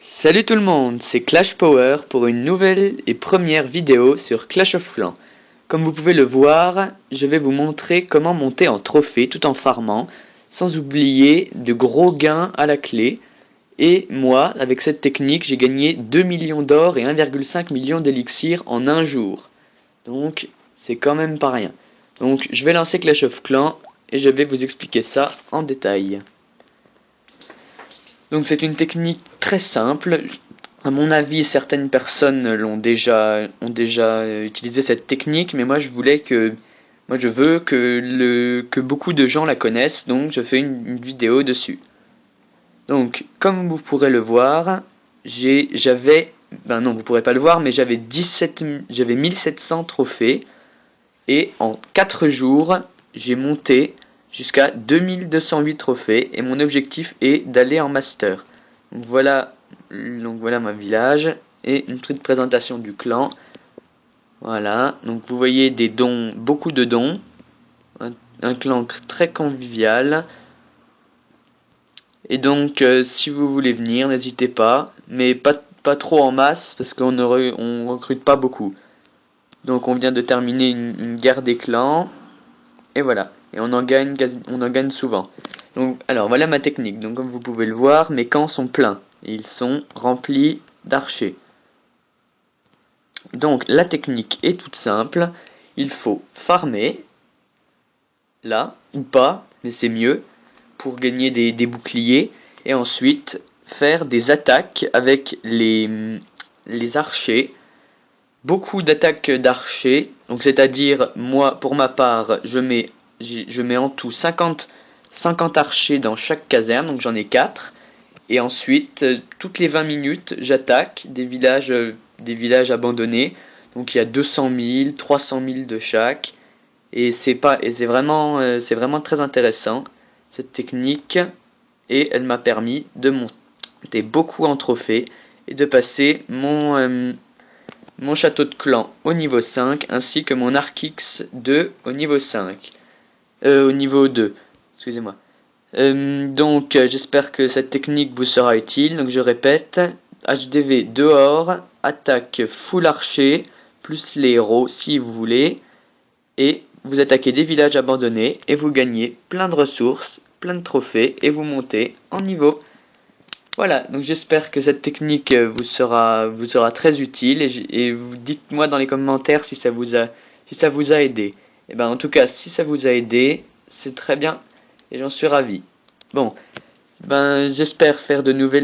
Salut tout le monde, c'est Clash Power pour une nouvelle et première vidéo sur Clash of Clans. Comme vous pouvez le voir, je vais vous montrer comment monter en trophée tout en farmant, sans oublier de gros gains à la clé. Et moi, avec cette technique, j'ai gagné 2 millions d'or et 1,5 million d'élixir en un jour. Donc, c'est quand même pas rien. Donc, je vais lancer Clash of Clans et je vais vous expliquer ça en détail. Donc c'est une technique très simple. À mon avis, certaines personnes ont déjà utilisé cette technique, mais moi je veux que beaucoup de gens la connaissent, donc je fais une vidéo dessus. Donc, comme vous pourrez le voir, vous pourrez pas le voir, mais j'avais 1700 trophées, et en 4 jours, j'ai monté jusqu'à 2208 trophées, et mon objectif est d'aller en master. Donc voilà ma village, et une petite présentation du clan. Voilà, donc vous voyez des dons, beaucoup de dons, un clan très convivial. Et donc si vous voulez venir, n'hésitez pas, mais pas trop en masse, parce qu'on recrute pas beaucoup. Donc on vient de terminer une guerre des clans, et voilà. Et on en gagne souvent. Donc, alors voilà ma technique. Donc comme vous pouvez le voir, mes camps sont pleins. Ils sont remplis d'archers. Donc la technique est toute simple. Il faut farmer, là, ou pas, mais c'est mieux, pour gagner des boucliers. Et ensuite faire des attaques avec les archers. Beaucoup d'attaques d'archers. Donc c'est-à-dire, moi, pour ma part, je mets en tout 50 archers dans chaque caserne, donc j'en ai 4. Et ensuite, toutes les 20 minutes, j'attaque des villages abandonnés. Donc il y a 200 000, 300 000 de chaque. Et c'est vraiment très intéressant, cette technique. Et elle m'a permis de monter beaucoup en trophée et de passer mon château de clan au niveau 5, ainsi que mon Archix 2 au niveau 5. Au niveau 2, excusez-moi. Donc j'espère que cette technique vous sera utile. Donc je répète, HDV dehors, attaque full archer, plus les héros si vous voulez. Et vous attaquez des villages abandonnés et vous gagnez plein de ressources, plein de trophées et vous montez en niveau. Voilà, donc j'espère que cette technique vous sera très utile, et vous dites-moi dans les commentaires si ça vous a aidé. Et ben en tout cas, si ça vous a aidé, c'est très bien et j'en suis ravi. Bon, ben j'espère faire de nouvelles